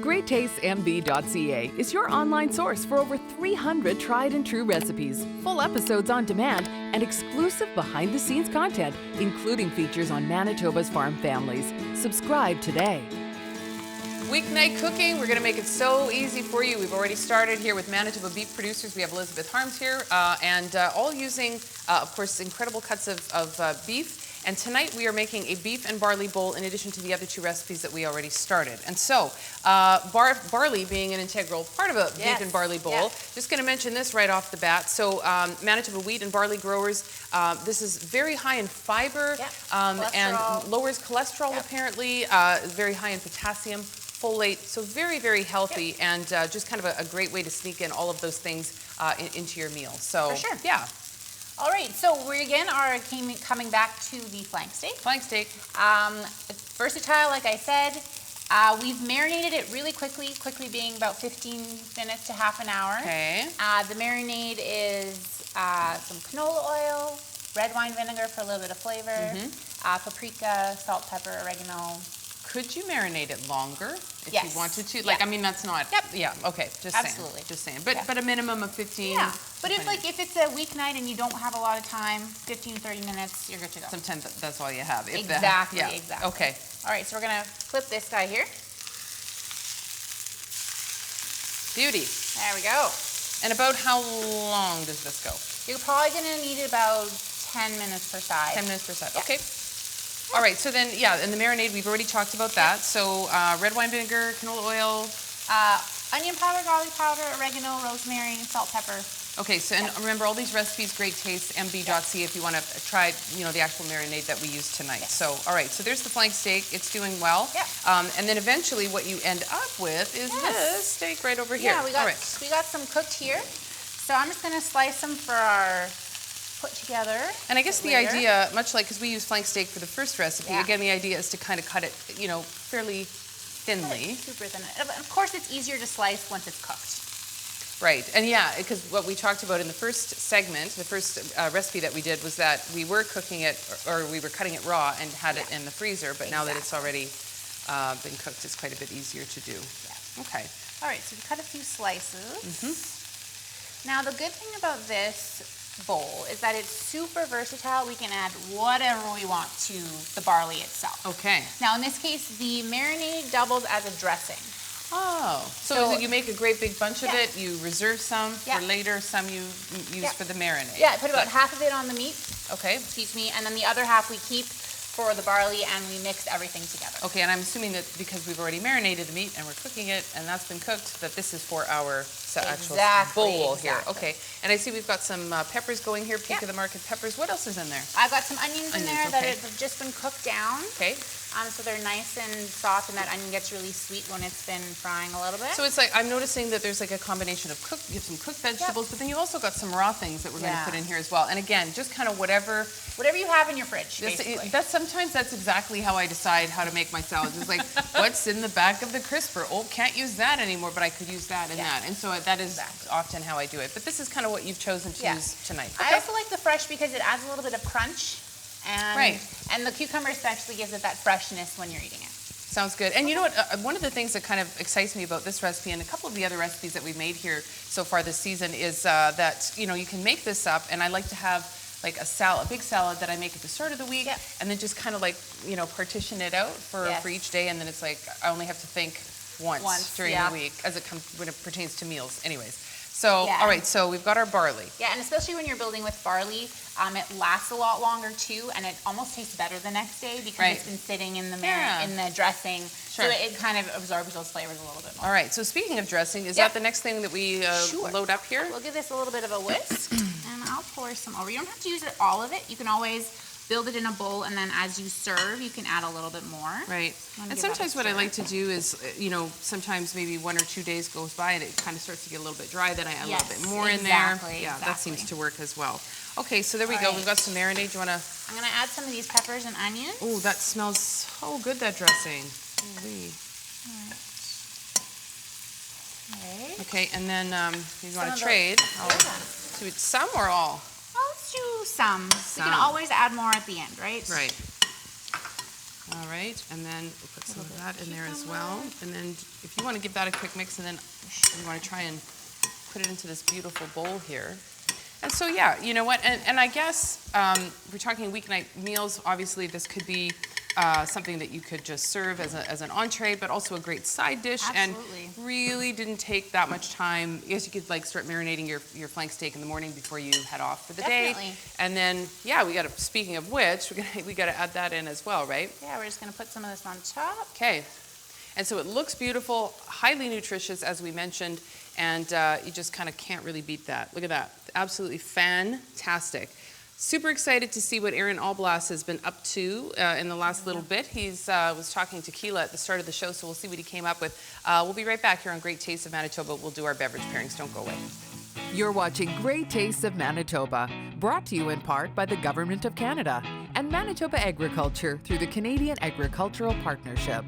GreatTastesMB.ca is your online source for over 300 tried and true recipes, full episodes on demand, and exclusive behind-the-scenes content, including features on Manitoba's farm families. Subscribe today. Weeknight cooking, we're going to make it so easy for you. We've already started here with Manitoba beef producers. We have Elizabeth Harms here, and all using, of course, incredible cuts of beef. And tonight we are making a beef and barley bowl in addition to the other two recipes that we already started. And so, barley being an integral part of a beef and barley bowl, just going to mention this right off the bat. So, Manitoba wheat and barley growers, this is very high in fiber and lowers cholesterol apparently, very high in potassium, folate, so very, very healthy and just kind of a great way to sneak in all of those things into your meal. So, for sure. Yeah. All right, so we again are coming back to the flank steak. Flank steak. It's versatile, like I said. We've marinated it really quickly being about 15 minutes to half an hour. Okay. The marinade is some canola oil, red wine vinegar for a little bit of flavor, paprika, salt, pepper, oregano. Could you marinate it longer if you wanted to? Yeah. Like, I mean, that's not. Yeah. Okay. Just Absolutely. saying. Just saying. But a minimum of 15. Yeah. But if it's a weeknight and you don't have a lot of time, 15, 30 minutes, you're good to go. Sometimes that's all you have. Exactly. Okay. All right. So we're gonna flip this guy here. Beauty. There we go. And about how long does this go? You're probably gonna need about 10 minutes per side. 10 minutes per side. Yeah. Okay. All right, so then, and the marinade, we've already talked about that. So red wine vinegar, canola oil. Onion powder, garlic powder, oregano, rosemary, salt, pepper. Okay, so and remember all these recipes, GreatTastesMB.ca if you want to try, the actual marinade that we used tonight. So, all right, so there's the flank steak. It's doing well. And then eventually what you end up with is this steak right over here. Yeah, we got some cooked here. So I'm just going to slice them for our put together. And I guess the idea, much like, because we use flank steak for the first recipe, again, the idea is to kind of cut it, fairly thinly. Super thin. Of course, it's easier to slice once it's cooked. Right, and because what we talked about in the first segment, the first recipe that we did was that we were cooking it, or we were cutting it raw and had it in the freezer, but now that it's already been cooked, it's quite a bit easier to do. Yeah. Okay. All right, so we cut a few slices. Now, the good thing about this bowl is that it's super versatile. We can add whatever we want to the barley itself. Okay. Now, in this case, the marinade doubles as a dressing. Oh, so you make a great big bunch of it, you reserve some for later, some you use for the marinade. Yeah, I put about half of it on the meat. Okay. Excuse me, and then the other half we keep for the barley, and we mix everything together. Okay, and I'm assuming that because we've already marinated the meat and we're cooking it, and that's been cooked, that this is for our actual bowl here. Okay, and I see we've got some peppers going here, peak of the market peppers. What else is in there? I've got some onions in there that have just been cooked down. Okay. So they're nice and soft, and that onion gets really sweet when it's been frying a little bit. So it's like, I'm noticing that there's like a combination of you have some cooked vegetables, but then you also got some raw things that we're going to put in here as well. And again, just kind of whatever you have in your fridge, basically. Sometimes that's exactly how I decide how to make my salads. It's like, what's in the back of the crisper? Oh, can't use that anymore, but I could use that and that. And so that is often how I do it. But this is kind of what you've chosen to use tonight. Okay. I also like the fresh because it adds a little bit of crunch. And the cucumber especially gives it that freshness when you're eating it. Sounds good. And you know what? One of the things that kind of excites me about this recipe and a couple of the other recipes that we've made here so far this season is that, you can make this up, and I like to have like a big salad that I make at the start of the week, and then just kind of like, partition it out for each day, and then it's like I only have to think once during the week when it pertains to meals. Anyways. So, all right, so we've got our barley. Yeah, and especially when you're building with barley, it lasts a lot longer too, and it almost tastes better the next day because it's been sitting in the in the dressing. So it kind of absorbs those flavors a little bit more. All right, so speaking of dressing, is that the next thing that we load up here? We'll give this a little bit of a whisk, and I'll pour some over. You don't have to use all of it. You can always build it in a bowl, and then as you serve, you can add a little bit more. Right. And sometimes what I like to do is, sometimes maybe 1 or 2 days goes by and it kind of starts to get a little bit dry, then I add a little bit more in there. Yeah, that seems to work as well. Okay, so there we go. We've got some marinade. Do you want to? I'm going to add some of these peppers and onions. Oh, that smells so good, that dressing. Ooh-wee. Okay, and then you want to trade? Do it some or all? Let's do some. We can always add more at the end, right? Right. All right, and then we'll put some of that in there as well. And then if you want to give that a quick mix, and then you want to try and put it into this beautiful bowl here. And so, yeah, you know what? And I guess we're talking weeknight meals. Obviously, this could be something that you could just serve as an entree, but also a great side dish. Absolutely. And really didn't take that much time. I guess you could like start marinating your flank steak in the morning before you head off for the day. And then, yeah, speaking of which, we got to add that in as well, right? Yeah, we're just going to put some of this on top. Okay. And so it looks beautiful, highly nutritious, as we mentioned, and you just kind of can't really beat that. Look at that. Absolutely fantastic. Super excited to see what Aaron Alblas has been up to in the last little bit. He's was talking to Keela at the start of the show, so we'll see what he came up with. We'll be right back here on Great Tastes of Manitoba. We'll do our beverage pairings. Don't go away. You're watching Great Tastes of Manitoba, brought to you in part by the Government of Canada and Manitoba Agriculture through the Canadian Agricultural Partnership.